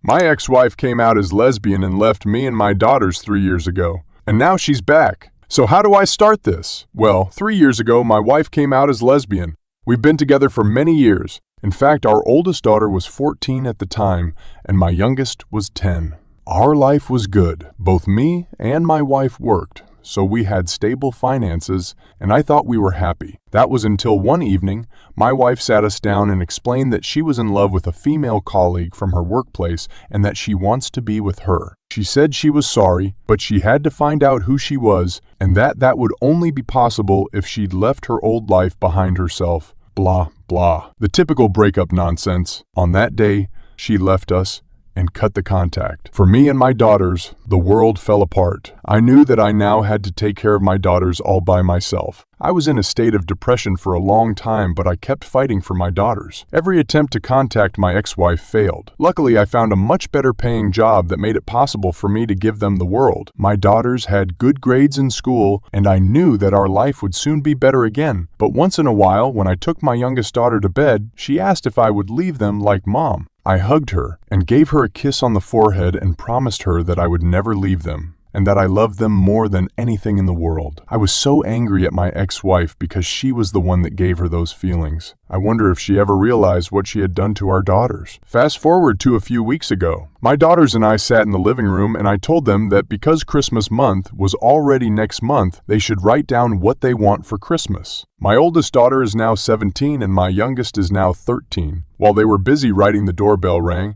My ex-wife came out as lesbian and left me and my daughters 3 years ago. And now she's back. So how do I start this? Well, 3 years ago, my wife came out as lesbian. We've been together for many years. In fact, our oldest daughter was 14 at the time, and my youngest was 10. Our life was good. Both me and my wife worked, so we had stable finances, and I thought we were happy. That was until one evening, my wife sat us down and explained that she was in love with a female colleague from her workplace and that she wants to be with her. She said she was sorry, but she had to find out who she was, and that would only be possible if she'd left her old life behind herself. Blah, blah. The typical breakup nonsense. On that day, she left us and cut the contact. For me and my daughters, the world fell apart. I knew that I now had to take care of my daughters all by myself. I was in a state of depression for a long time, but I kept fighting for my daughters. Every attempt to contact my ex-wife failed. Luckily, I found a much better paying job that made it possible for me to give them the world. My daughters had good grades in school, and I knew that our life would soon be better again. But once in a while, when I took my youngest daughter to bed, she asked if I would leave them like Mom. I hugged her and gave her a kiss on the forehead and promised her that I would never leave them and that I loved them more than anything in the world. I was so angry at my ex-wife because she was the one that gave her those feelings. I wonder if she ever realized what she had done to our daughters. Fast forward to a few weeks ago. My daughters and I sat in the living room and I told them that because Christmas month was already next month, they should write down what they want for Christmas. My oldest daughter is now 17 and my youngest is now 13. While they were busy writing, the doorbell rang,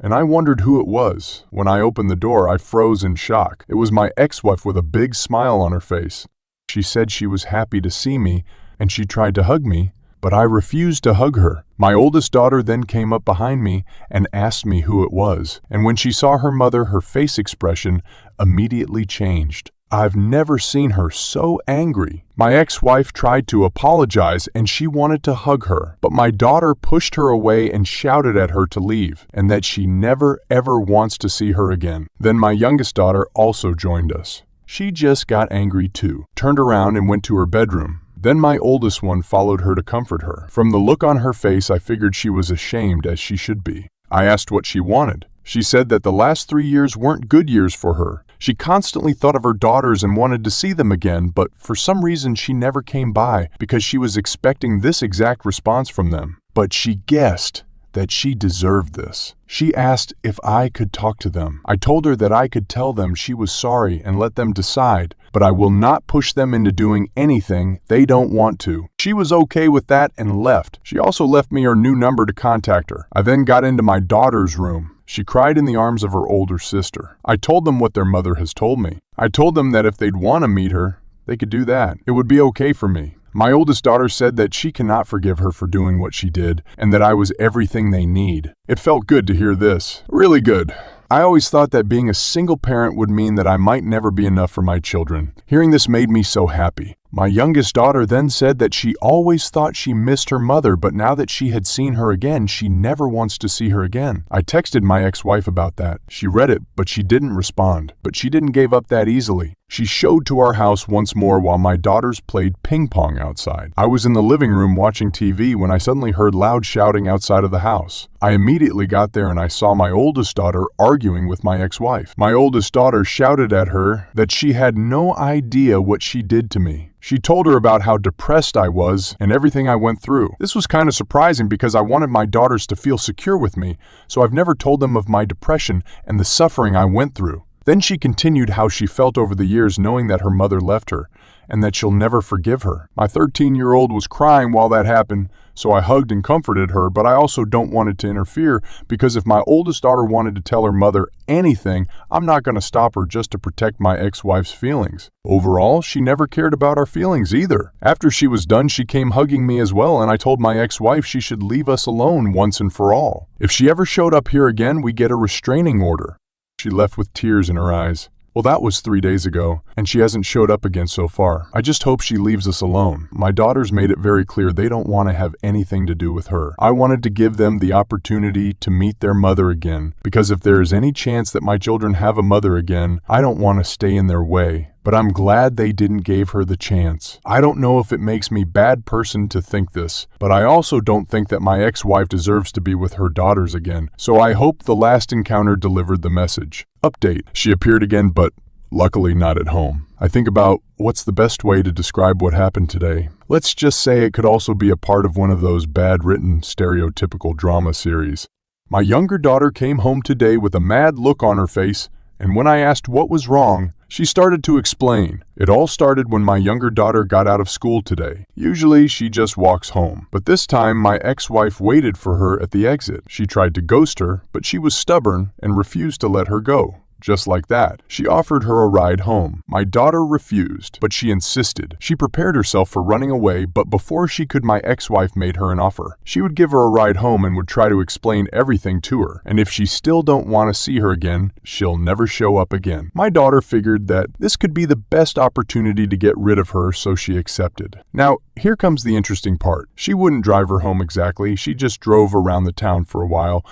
and I wondered who it was. When I opened the door, I froze in shock. It was my ex-wife with a big smile on her face. She said she was happy to see me, and she tried to hug me, but I refused to hug her. My oldest daughter then came up behind me and asked me who it was, and when she saw her mother, her face expression immediately changed. I've never seen her so angry. My ex-wife tried to apologize and she wanted to hug her, but my daughter pushed her away and shouted at her to leave, and that she never ever wants to see her again. Then my youngest daughter also joined us. She just got angry too, turned around and went to her bedroom. Then my oldest one followed her to comfort her. From the look on her face, I figured she was ashamed, as she should be. I asked what she wanted. She said that the last 3 years weren't good years for her. She constantly thought of her daughters and wanted to see them again, but for some reason she never came by because she was expecting this exact response from them. But she guessed that she deserved this. She asked if I could talk to them. I told her that I could tell them she was sorry and let them decide, but I will not push them into doing anything they don't want to. She was okay with that and left. She also left me her new number to contact her. I then got into my daughter's room. She cried in the arms of her older sister. I told them what their mother has told me. I told them that if they'd want to meet her, they could do that. It would be okay for me. My oldest daughter said that she cannot forgive her for doing what she did, and that I was everything they need. It felt good to hear this. Really good. I always thought that being a single parent would mean that I might never be enough for my children. Hearing this made me so happy. My youngest daughter then said that she always thought she missed her mother, but now that she had seen her again, she never wants to see her again. I texted my ex-wife about that. She read it, but she didn't respond. But she didn't give up that easily. She showed to our house once more while my daughters played ping pong outside. I was in the living room watching TV when I suddenly heard loud shouting outside of the house. I immediately got there and I saw my oldest daughter arguing with my ex-wife. My oldest daughter shouted at her that she had no idea what she did to me. She told her about how depressed I was and everything I went through. This was kind of surprising because I wanted my daughters to feel secure with me, so I've never told them of my depression and the suffering I went through. Then she continued how she felt over the years knowing that her mother left her and that she'll never forgive her. My 13-year-old was crying while that happened, so I hugged and comforted her, but I also don't want it to interfere because if my oldest daughter wanted to tell her mother anything, I'm not going to stop her just to protect my ex-wife's feelings. Overall, she never cared about our feelings either. After she was done, she came hugging me as well, and I told my ex-wife she should leave us alone once and for all. If she ever showed up here again, we get a restraining order. She left with tears in her eyes. Well, that was 3 days ago, and she hasn't showed up again so far. I just hope she leaves us alone. My daughters made it very clear they don't want to have anything to do with her. I wanted to give them the opportunity to meet their mother again, because if there is any chance that my children have a mother again, I don't want to stay in their way. But I'm glad they didn't give her the chance. I don't know if it makes me a bad person to think this, but I also don't think that my ex-wife deserves to be with her daughters again, so I hope the last encounter delivered the message. Update. She appeared again, but luckily not at home. I think about what's the best way to describe what happened today. Let's just say it could also be a part of one of those bad-written, stereotypical drama series. My younger daughter came home today with a mad look on her face, and when I asked what was wrong, she started to explain. It all started when my younger daughter got out of school today. Usually she just walks home, but this time my ex-wife waited for her at the exit. She tried to ghost her, but she was stubborn and refused to let her go. Just like that, she offered her a ride home. My daughter refused, but she insisted. She prepared herself for running away, but before she could, my ex-wife made her an offer. She would give her a ride home and would try to explain everything to her, and if she still don't want to see her again, she'll never show up again. My daughter figured that this could be the best opportunity to get rid of her, so she accepted. Now, here comes the interesting part. She wouldn't drive her home exactly, she just drove around the town for a while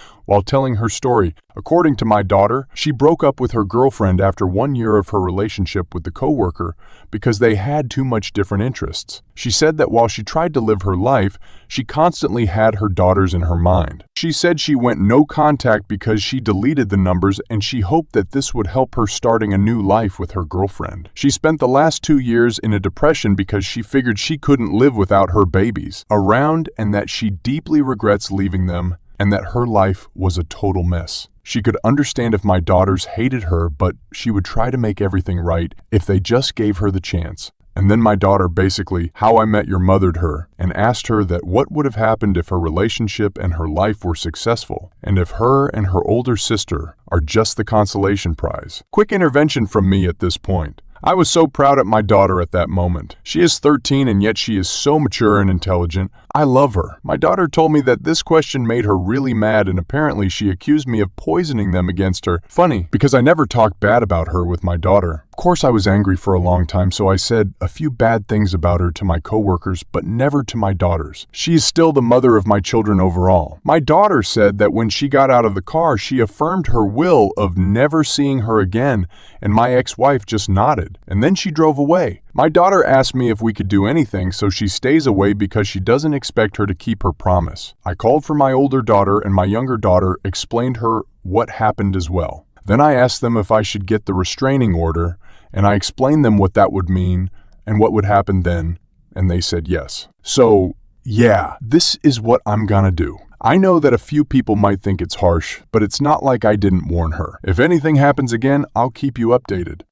telling her story. According to my daughter, she broke up with her girlfriend after 1 year of her relationship with the coworker because they had too much different interests. She said that while she tried to live her life, she constantly had her daughters in her mind. She said she went no contact because she deleted the numbers and she hoped that this would help her starting a new life with her girlfriend. She spent the last 2 years in a depression because she figured she couldn't live without her babies around and that she deeply regrets leaving them and that her life was a total mess. She could understand if my daughters hated her, but she would try to make everything right if they just gave her the chance. And then my daughter basically How I Met Your Mothered her and asked her that what would have happened if her relationship and her life were successful, and if her and her older sister are just the consolation prize. Quick intervention from me at this point. I was so proud of my daughter at that moment. She is 13 and yet she is so mature and intelligent. I love her. My daughter told me that this question made her really mad and apparently she accused me of poisoning them against her. Funny, because I never talked bad about her with my daughter. Of course I was angry for a long time, so I said a few bad things about her to my coworkers, but never to my daughters. She is still the mother of my children overall. My daughter said that when she got out of the car, she affirmed her will of never seeing her again, and my ex-wife just nodded. And then she drove away. My daughter asked me if we could do anything, so she stays away because she doesn't expect her to keep her promise. I called for my older daughter and my younger daughter explained her what happened as well. Then I asked them if I should get the restraining order, and I explained them what that would mean and what would happen then, and they said yes. So, yeah, this is what I'm gonna do. I know that a few people might think it's harsh, but it's not like I didn't warn her. If anything happens again, I'll keep you updated.